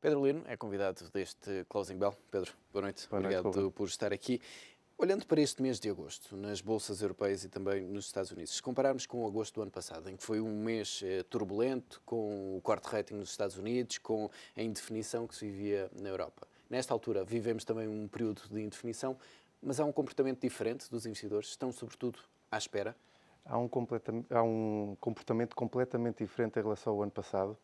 Pedro Lino é convidado deste Closing Bell. Pedro, boa noite. Boa noite, Obrigado Ruben. por estar aqui. Olhando para este mês de agosto, nas bolsas europeias e também nos Estados Unidos, se compararmos com o agosto do ano passado, em que foi um mês turbulento, com o corte de rating nos Estados Unidos, com a indefinição que se vivia na Europa. Nesta altura, vivemos também um período de indefinição, mas há um comportamento diferente dos investidores, estão sobretudo à espera. Há um comportamento completamente diferente em relação ao ano passado.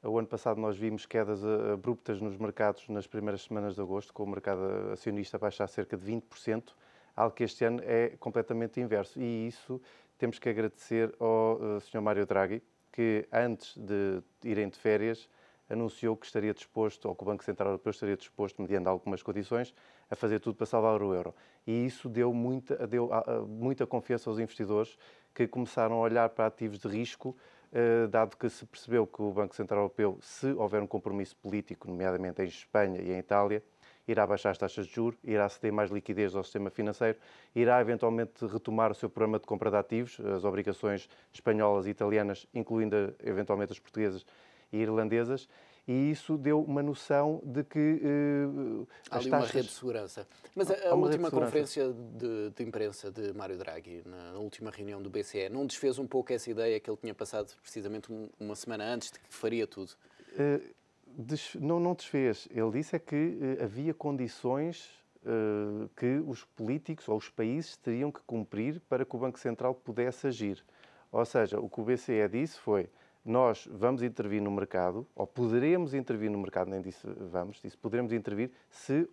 O ano passado nós vimos quedas abruptas nos mercados nas primeiras semanas de agosto, com o mercado acionista a baixar cerca de 20%, algo que este ano é completamente inverso. E isso temos que agradecer ao Sr. Mário Draghi, que antes de irem de férias anunciou que estaria disposto, ou que o Banco Central Europeu estaria disposto, mediante algumas condições, a fazer tudo para salvar o euro. E isso deu muita confiança aos investidores, que começaram a olhar para ativos de risco, dado que se percebeu que o Banco Central Europeu, se houver um compromisso político, nomeadamente em Espanha e em Itália, irá baixar as taxas de juros, irá ceder mais liquidez ao sistema financeiro, irá eventualmente retomar o seu programa de compra de ativos, as obrigações espanholas e italianas, incluindo eventualmente as portuguesas e irlandesas, e isso deu uma noção de que Há as ali taxas... uma rede de segurança. Mas Há a uma rede última de segurança. conferência de imprensa de Mário Draghi, na última reunião do BCE, não desfez um pouco essa ideia que ele tinha passado precisamente uma semana antes de que faria tudo? Não desfez. Ele disse é que havia condições que os políticos ou os países teriam que cumprir para que o Banco Central pudesse agir. Ou seja, o que o BCE disse foi: nós vamos intervir no mercado, ou poderemos intervir no mercado, nem disse vamos, disse poderemos intervir se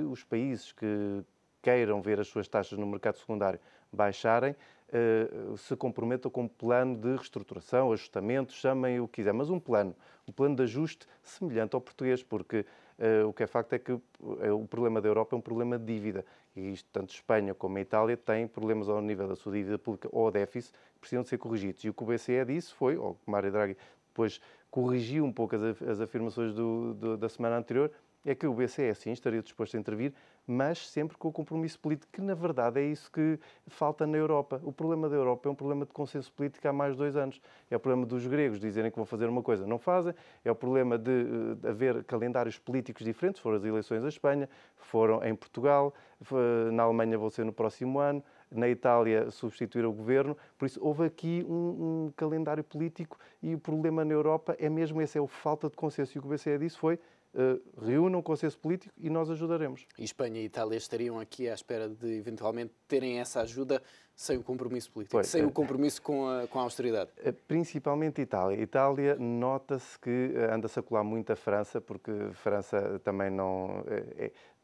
os países que queiram ver as suas taxas no mercado secundário baixarem, se comprometam com um plano de reestruturação, ajustamento, chamem o que quiser, mas um plano de ajuste semelhante ao português, porque o que é facto é que o problema da Europa é um problema de dívida, e isto, tanto Espanha como a Itália têm problemas ao nível da sua dívida pública ou déficit que precisam de ser corrigidos. E o que o BCE disse foi, ou o Mário Draghi depois corrigiu um pouco as afirmações da semana anterior, é que o BCE, sim, estaria disposto a intervir, mas sempre com o compromisso político, que na verdade é isso que falta na Europa. O problema da Europa é um problema de consenso político há mais de 2 anos. É o problema dos gregos dizerem que vão fazer uma coisa, não fazem. É o problema de haver calendários políticos diferentes. Foram as eleições em Espanha, foram em Portugal, na Alemanha vão ser no próximo ano, na Itália substituir o governo. Por isso, houve aqui um calendário político, e o problema na Europa é mesmo esse, é a falta de consenso. E o que o BCE disse foi: reúnam um consenso político e nós ajudaremos. E Espanha e Itália estariam aqui à espera de eventualmente terem essa ajuda sem o compromisso político, sem o compromisso com a austeridade? Principalmente Itália. Itália, nota-se que anda-se a colar muito a França, porque a França também não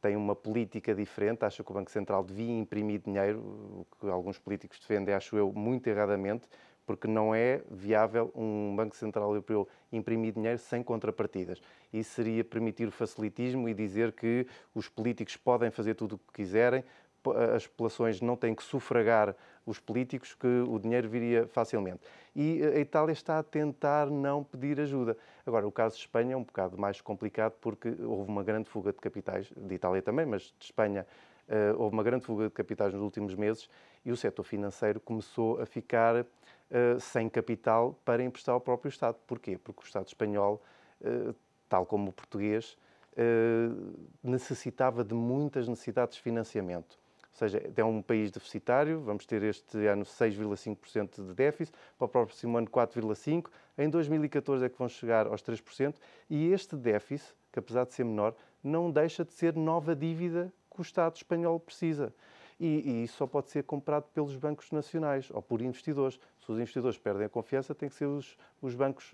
tem uma política diferente. Acha que o Banco Central devia imprimir dinheiro, o que alguns políticos defendem, acho eu, muito erradamente, porque não é viável um Banco Central Europeu imprimir dinheiro sem contrapartidas. Isso seria permitir o facilitismo e dizer que os políticos podem fazer tudo o que quiserem, as populações não têm que sufragar os políticos, que o dinheiro viria facilmente. E a Itália está a tentar não pedir ajuda. Agora, o caso de Espanha é um bocado mais complicado, porque houve uma grande fuga de capitais, de Itália também, mas de Espanha houve uma grande fuga de capitais nos últimos meses, e o setor financeiro começou a ficar sem capital para emprestar ao próprio Estado. Porquê? Porque o Estado espanhol, tal como o português, necessitava de muitas necessidades de financiamento. Ou seja, é um país deficitário, vamos ter este ano 6,5% de déficit, para o próximo ano 4,5%, em 2014 é que vão chegar aos 3%, e este déficit, que apesar de ser menor, não deixa de ser nova dívida que o Estado espanhol precisa. E isso só pode ser comprado pelos bancos nacionais ou por investidores. Se os investidores perdem a confiança, tem que ser os bancos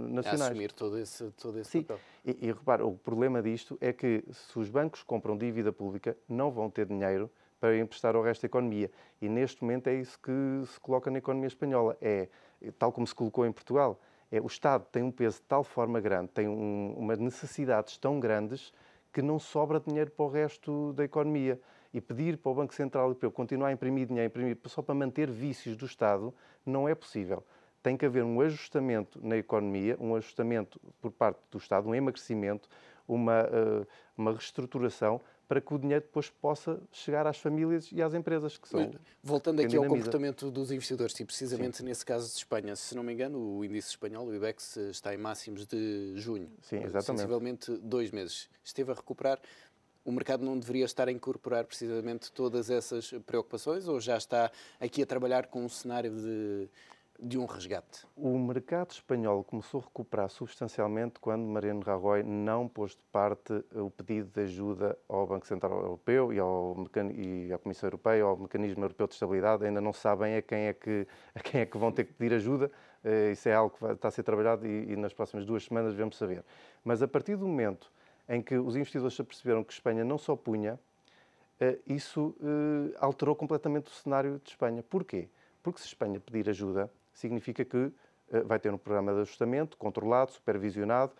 nacionais. A assumir todo esse Sim, papel. e repara, o problema disto é que, se os bancos compram dívida pública, não vão ter dinheiro para emprestar ao resto da economia. E neste momento é isso que se coloca na economia espanhola. É tal como se colocou em Portugal. O Estado tem um peso de tal forma grande, tem umas necessidades tão grandes, que não sobra dinheiro para o resto da economia. E pedir para o Banco Central Europeu continuar a imprimir dinheiro, só para manter vícios do Estado, não é possível. Tem que haver um ajustamento na economia, um ajustamento por parte do Estado, um emagrecimento, uma reestruturação, para que o dinheiro depois possa chegar às famílias e às empresas, que são... Voltando aqui ao dinamiza. comportamento dos investidores, e precisamente Sim. nesse caso de Espanha, se não me engano, o índice espanhol, o IBEX, está em máximos de junho, Sim, exatamente. sensivelmente 2 meses. Esteve a recuperar. O mercado não deveria estar a incorporar precisamente todas essas preocupações ou já está aqui a trabalhar com um cenário de um resgate? O mercado espanhol começou a recuperar substancialmente quando Mariano Rajoy não pôs de parte o pedido de ajuda ao Banco Central Europeu e à Comissão Europeia, ao Mecanismo Europeu de Estabilidade. Ainda não sabem a quem é que vão ter que pedir ajuda. Isso é algo que está a ser trabalhado e nas próximas 2 semanas vamos saber. Mas a partir do momento em que os investidores se aperceberam que Espanha não se opunha, isso alterou completamente o cenário de Espanha. Porquê? Porque se Espanha pedir ajuda, significa que vai ter um programa de ajustamento controlado, supervisionado,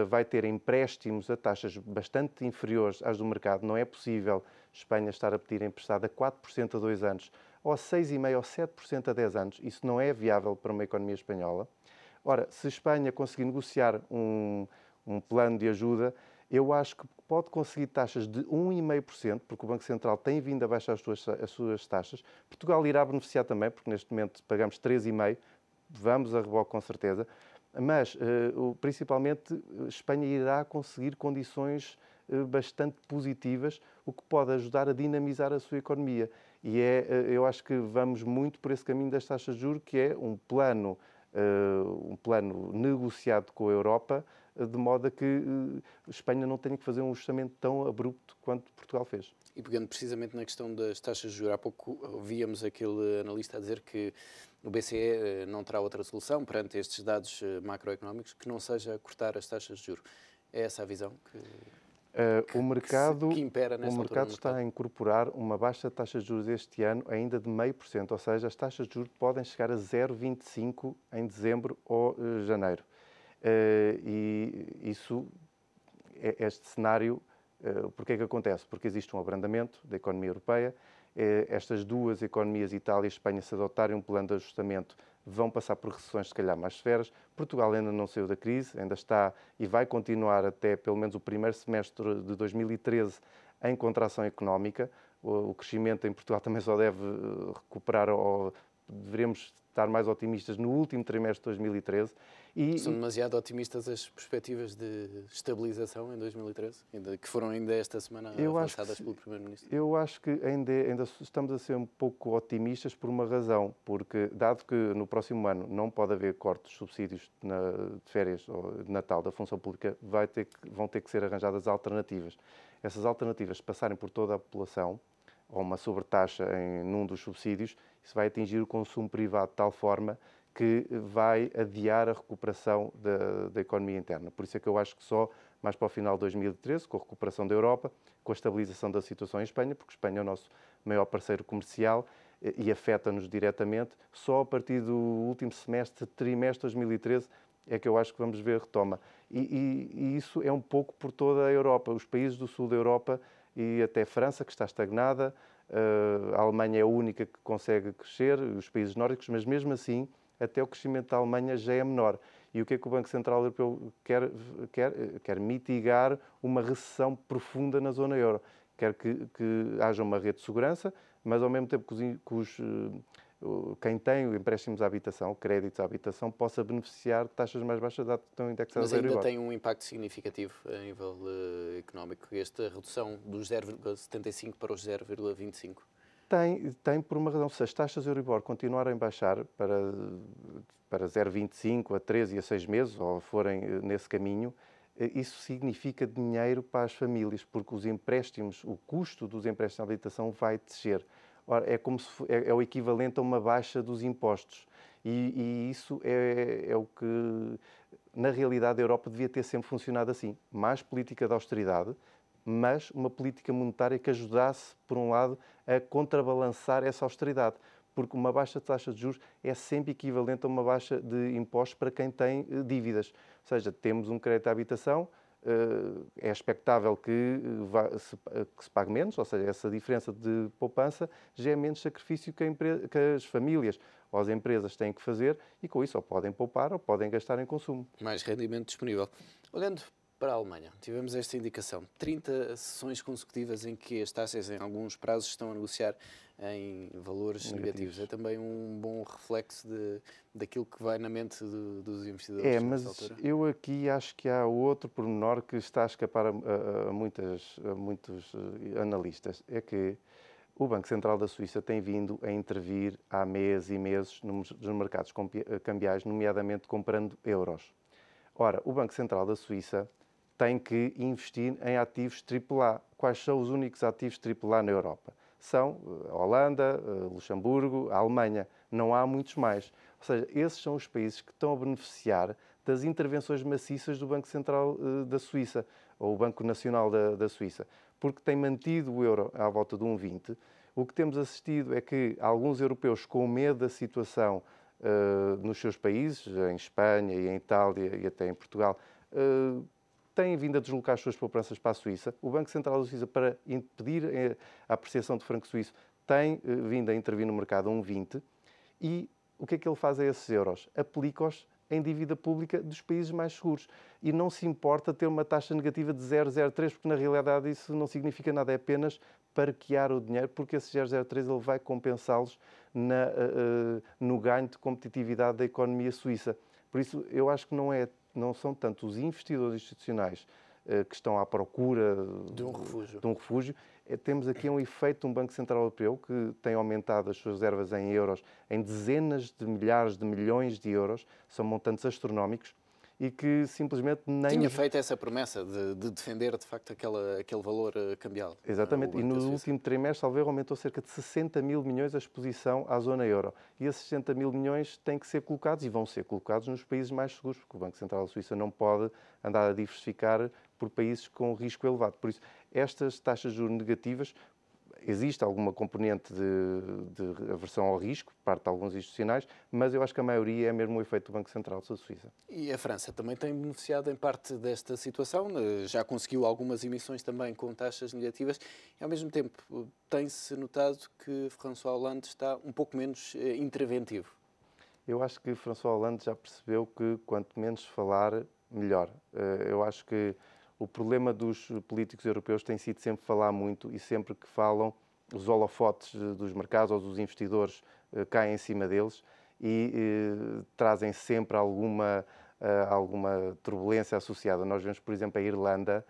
vai ter empréstimos a taxas bastante inferiores às do mercado. Não é possível Espanha estar a pedir emprestado a 4% a 2 anos ou a 6,5% ou 7% a 10 anos. Isso não é viável para uma economia espanhola. Ora, se Espanha conseguir negociar um plano de ajuda, eu acho que pode conseguir taxas de 1,5%, porque o Banco Central tem vindo a baixar as suas taxas. Portugal irá beneficiar também, porque neste momento pagamos 3,5%, vamos a reboque com certeza, mas principalmente Espanha irá conseguir condições bastante positivas, o que pode ajudar a dinamizar a sua economia. E eu acho que vamos muito por esse caminho das taxas de juros, que é um plano negociado com a Europa, de modo a que Espanha não tenha que fazer um ajustamento tão abrupto quanto Portugal fez. E pegando precisamente na questão das taxas de juros, há pouco ouvíamos aquele analista a dizer que o BCE não terá outra solução perante estes dados macroeconómicos que não seja cortar as taxas de juros. É essa a visão o mercado, que impera nesta altura no mercado? Está a incorporar uma baixa taxa de juros este ano ainda de 0,5%, ou seja, as taxas de juros podem chegar a 0,25% em dezembro ou janeiro. E isso, este cenário, porque é que acontece? Porque existe um abrandamento da economia europeia. Estas duas economias, Itália e Espanha, se adotarem um plano de ajustamento, vão passar por recessões, se calhar, mais severas. Portugal ainda não saiu da crise, ainda está e vai continuar até pelo menos o primeiro semestre de 2013 em contração económica. O crescimento em Portugal também só deve recuperar, ou deveremos estar mais otimistas no último trimestre de 2013. São demasiado otimistas as perspectivas de estabilização em 2013, que foram ainda esta semana avançadas pelo Primeiro-Ministro? Eu acho que ainda estamos a ser um pouco otimistas por uma razão, porque dado que no próximo ano não pode haver cortes de subsídios de férias ou de Natal da função pública, vão ter que ser arranjadas alternativas. Essas alternativas, se passarem por toda a população, ou uma sobretaxa num dos subsídios, isso vai atingir o consumo privado de tal forma que vai adiar a recuperação da economia interna. Por isso é que eu acho que só mais para o final de 2013, com a recuperação da Europa, com a estabilização da situação em Espanha, porque Espanha é o nosso maior parceiro comercial e afeta-nos diretamente, só a partir do último trimestre de 2013, é que eu acho que vamos ver retoma. E isso é um pouco por toda a Europa. Os países do sul da Europa e até a França, que está estagnada, a Alemanha é a única que consegue crescer, os países nórdicos, mas mesmo assim até o crescimento da Alemanha já é menor. E o que é que o Banco Central Europeu quer mitigar uma recessão profunda na zona euro. Quer que haja uma rede de segurança, mas ao mesmo tempo que quem tem empréstimos à habitação, créditos à habitação, possa beneficiar de taxas mais baixas, dado que estão indexadas ao Euribor. Mas ainda tem um impacto significativo a nível económico, esta redução dos 0,75 para os 0,25? Tem por uma razão. Se as taxas Euribor continuarem a baixar para 0,25 a 3 e a 6 meses, ou forem nesse caminho, isso significa dinheiro para as famílias, porque os empréstimos, o custo dos empréstimos de habitação vai descer. Ora, é o equivalente a uma baixa dos impostos. E isso é o que, na realidade, a Europa devia ter sempre funcionado assim. Mais política de austeridade, mas uma política monetária que ajudasse, por um lado, a contrabalançar essa austeridade. Porque uma baixa taxa de juros é sempre equivalente a uma baixa de impostos para quem tem dívidas. Ou seja, temos um crédito à habitação, é expectável que se pague menos, ou seja, essa diferença de poupança já é menos sacrifício que as famílias ou as empresas têm que fazer e com isso ou podem poupar ou podem gastar em consumo. Mais rendimento disponível. Olhando Para a Alemanha, tivemos esta indicação. 30 sessões consecutivas em que as taxas, em alguns prazos, estão a negociar em valores negativos. É também um bom reflexo daquilo que vai na mente dos investidores nesta Mas altura? eu aqui acho que há outro pormenor que está a escapar a muitos analistas. É que o Banco Central da Suíça tem vindo a intervir há meses e meses nos mercados cambiais, nomeadamente comprando euros. Ora, o Banco Central da Suíça tem que investir em ativos AAA. Quais são os únicos ativos AAA na Europa? São a Holanda, Luxemburgo, a Alemanha. Não há muitos mais. Ou seja, esses são os países que estão a beneficiar das intervenções maciças do Banco Central da Suíça, ou o Banco Nacional da Suíça, porque tem mantido o euro à volta de 1,20. O que temos assistido é que alguns europeus, com medo da situação nos seus países, em Espanha e em Itália e até em Portugal, têm vindo a deslocar as suas poupanças para a Suíça. O Banco Central da Suíça, para impedir a apreciação do franco suíço, tem vindo a intervir no mercado a 1,20 e o que é que ele faz a esses euros? Aplica-os em dívida pública dos países mais seguros. E não se importa ter uma taxa negativa de 0,03, porque na realidade isso não significa nada, é apenas parquear o dinheiro, porque esse 0,03 ele vai compensá-los no ganho de competitividade da economia suíça. Por isso, eu acho que não são tanto os investidores institucionais que estão à procura De um refúgio. Temos aqui um efeito de um Banco Central Europeu que tem aumentado as suas reservas em euros em dezenas de milhares de milhões de euros, são montantes astronómicos, e que simplesmente nem... Tinha feito essa promessa de defender, de facto, aquele valor cambial. Exatamente, e no último trimestre, salvo erro, aumentou cerca de 60 mil milhões a exposição à zona euro. E esses 60 mil milhões têm que ser colocados, e vão ser colocados nos países mais seguros, porque o Banco Central da Suíça não pode andar a diversificar por países com risco elevado. Por isso, estas taxas de juros negativas, existe alguma componente de aversão ao risco, por parte de alguns institucionais, mas eu acho que a maioria é mesmo o efeito do Banco Central da Suíça. E a França também tem beneficiado em parte desta situação, já conseguiu algumas emissões também com taxas negativas, e ao mesmo tempo tem-se notado que François Hollande está um pouco menos interventivo. Eu acho que François Hollande já percebeu que quanto menos falar, melhor. Eu acho que o problema dos políticos europeus tem sido sempre falar muito, e sempre que falam, os holofotes dos mercados ou dos investidores caem em cima deles e trazem sempre alguma turbulência associada. Nós vemos, por exemplo, a Irlanda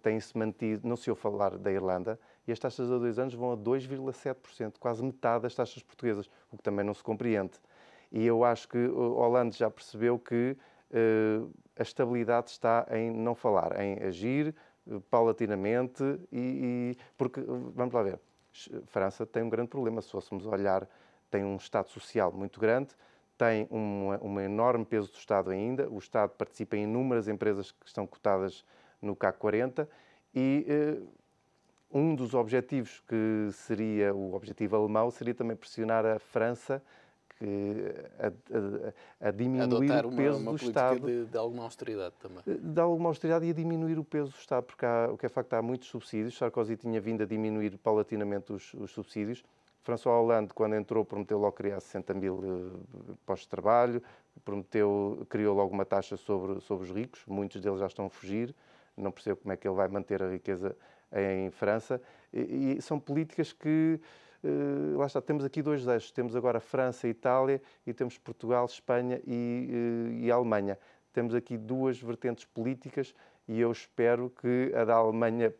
tem-se mantido, não se ouve falar da Irlanda, e as taxas a 2 anos vão a 2,7%, quase metade das taxas portuguesas, o que também não se compreende. E eu acho que Hollande já percebeu que a estabilidade está em não falar, em agir paulatinamente porque, vamos lá ver, França tem um grande problema, se fôssemos olhar, tem um Estado social muito grande, tem um enorme peso do Estado ainda, o Estado participa em inúmeras empresas que estão cotadas no CAC 40 e um dos objetivos que seria o objetivo alemão seria também pressionar a França a diminuir o peso do Estado. De alguma austeridade também. De alguma austeridade e a diminuir o peso do Estado, porque o que é facto, há muitos subsídios. Sarkozy tinha vindo a diminuir paulatinamente os subsídios. François Hollande, quando entrou, prometeu logo criar 60 mil postos de trabalho, criou logo uma taxa sobre os ricos, muitos deles já estão a fugir, não percebo como é que ele vai manter a riqueza em França. E são políticas que... lá está, temos aqui dois eixos, temos agora França e Itália, e temos Portugal, Espanha e Alemanha. Temos aqui duas vertentes políticas e eu espero que a da Alemanha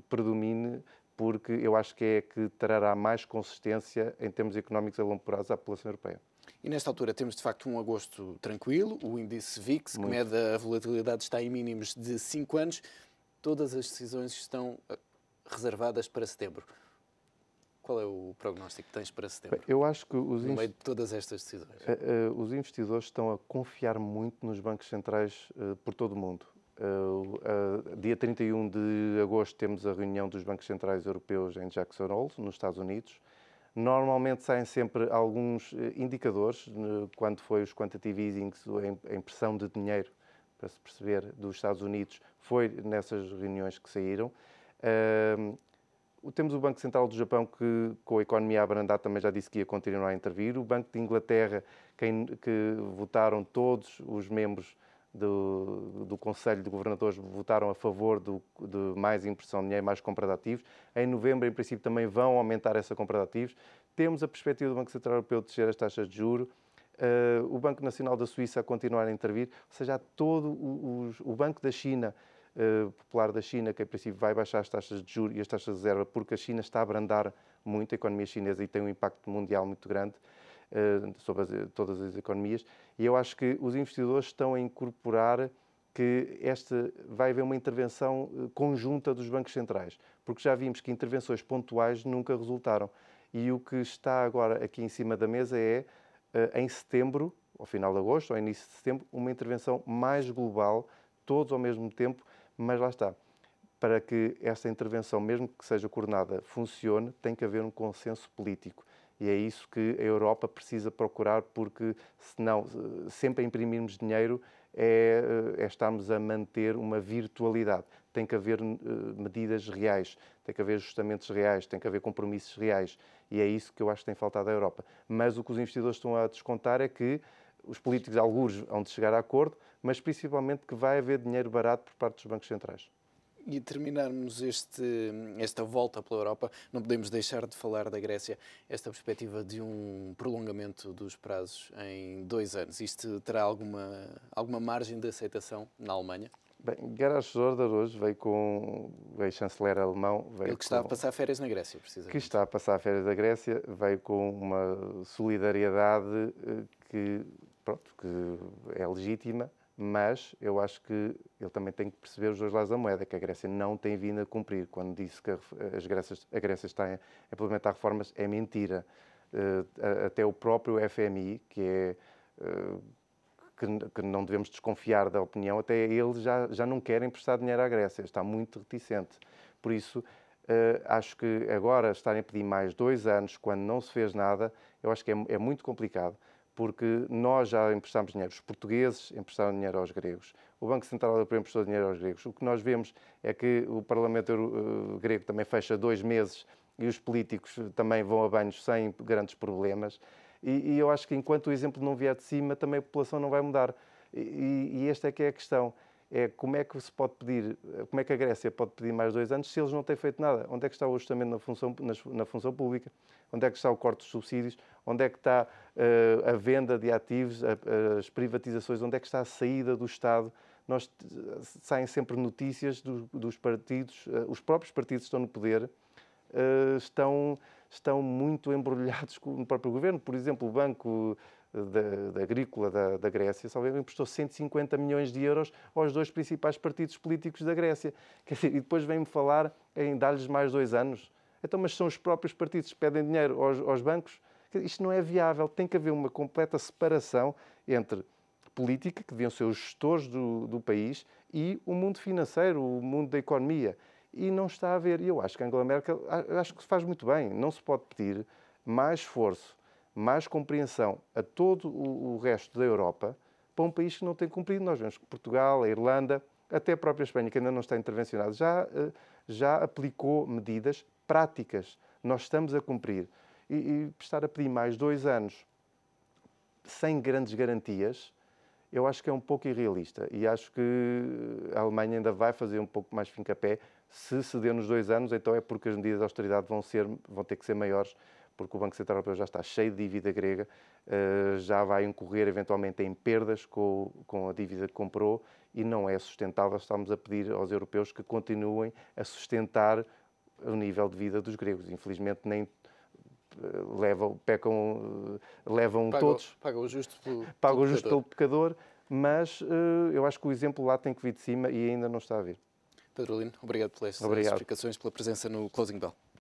predomine, porque eu acho que é que trará mais consistência em termos económicos a longo prazo à população europeia. E nesta altura temos de facto um agosto tranquilo, o índice VIX, que mede a volatilidade, está em mínimos de 5 anos, todas as decisões estão reservadas para setembro. Qual é o prognóstico que tens para setembro? Eu acho que no meio de todas estas decisões. Os investidores estão a confiar muito nos bancos centrais por todo o mundo. Dia 31 de agosto temos a reunião dos bancos centrais europeus em Jackson Hole, nos Estados Unidos. Normalmente saem sempre alguns indicadores, quando foi os quantitative easing, a impressão de dinheiro, para se perceber, dos Estados Unidos, foi nessas reuniões que saíram. Temos o Banco Central do Japão, que com a economia a abrandar também já disse que ia continuar a intervir. O Banco de Inglaterra, que votaram todos os membros do Conselho de Governadores votaram a favor de mais impressão de dinheiro, mais compra de ativos. Em novembro, em princípio, também vão aumentar essa compra de ativos. Temos a perspectiva do Banco Central Europeu de descer as taxas de juros. O Banco Nacional da Suíça a continuar a intervir. Ou seja, há todo o Banco da China, Popular da China, que em princípio vai baixar as taxas de juros e as taxas de reserva, porque a China está a abrandar muito a economia chinesa e tem um impacto mundial muito grande sobre todas as economias. E eu acho que os investidores estão a incorporar que vai haver uma intervenção conjunta dos bancos centrais, porque já vimos que intervenções pontuais nunca resultaram. E o que está agora aqui em cima da mesa é, em setembro, ao final de agosto ou início de setembro, uma intervenção mais global, todos ao mesmo tempo, mas lá está. Para que esta intervenção, mesmo que seja coordenada, funcione, tem que haver um consenso político. E é isso que a Europa precisa procurar, porque senão, sempre a imprimirmos dinheiro, é estarmos a manter uma virtualidade. Tem que haver medidas reais, tem que haver ajustamentos reais, tem que haver compromissos reais. E é isso que eu acho que tem faltado à Europa. Mas o que os investidores estão a descontar é que os políticos, alguns, vão de chegar a acordo, mas principalmente que vai haver dinheiro barato por parte dos bancos centrais. E terminarmos esta volta pela Europa, não podemos deixar de falar da Grécia, esta perspectiva de um prolongamento dos prazos em 2 anos. Isto terá alguma margem de aceitação na Alemanha? Bem, Gerhard Schröder hoje veio chanceler alemão... Ele que está a passar férias na Grécia, precisamente. Que está a passar férias na Grécia, veio com uma solidariedade que é legítima, mas eu acho que ele também tem que perceber os dois lados da moeda, que a Grécia não tem vindo a cumprir. Quando disse que a Grécia está a implementar reformas, é mentira. Até o próprio FMI, que não devemos desconfiar da opinião, até eles já não querem prestar dinheiro à Grécia, está muito reticente. Por isso, acho que agora estarem a pedir mais 2 anos, quando não se fez nada, eu acho que é muito complicado, porque nós já emprestámos dinheiro, os portugueses emprestaram dinheiro aos gregos, o Banco Central Europeu emprestou dinheiro aos gregos. O que nós vemos é que o Parlamento grego também fecha 2 meses e os políticos também vão a banhos sem grandes problemas. E eu acho que enquanto o exemplo não vier de cima, também a população não vai mudar. E esta é que é a questão. É como é que se pode pedir, como é que a Grécia pode pedir mais 2 anos se eles não têm feito nada? Onde é que está o ajustamento na função pública? Onde é que está o corte dos subsídios? Onde é que está a venda de ativos, as privatizações? Onde é que está a saída do Estado? Saem sempre notícias dos partidos, os próprios partidos que estão no poder, estão muito embrulhados no próprio governo. Por exemplo, o Banco Agrícola da Grécia, Salvador, emprestou 150 milhões de euros aos 2 principais partidos políticos da Grécia. Quer dizer, e depois vem-me falar em dar-lhes mais 2 anos. Então, mas são os próprios partidos que pedem dinheiro aos bancos? Isto não é viável. Tem que haver uma completa separação entre política, que deviam ser os gestores do país, e o mundo financeiro, o mundo da economia. E não está a haver. E eu acho que a Angela Merkel, acho que se faz muito bem. Não se pode pedir mais esforço, mais compreensão a todo o resto da Europa para um país que não tem cumprido. Nós vemos que Portugal, a Irlanda, até a própria Espanha, que ainda não está intervencionada, já aplicou medidas práticas. Nós estamos a cumprir. E estar a pedir mais 2 anos sem grandes garantias, eu acho que é um pouco irrealista. E acho que a Alemanha ainda vai fazer um pouco mais fincapé. Se ceder nos 2 anos, então é porque as medidas de austeridade vão ter que ser maiores, porque o Banco Central Europeu já está cheio de dívida grega, já vai incorrer eventualmente em perdas com a dívida que comprou e não é sustentável. Estamos a pedir aos europeus que continuem a o nível de vida dos gregos. Infelizmente, nem todos. Pagam o justo pelo pecador, mas eu acho que o exemplo lá tem que vir de cima e ainda não está a vir. Pedro Lino, obrigado pelas explicações, pela presença no Closing Bell.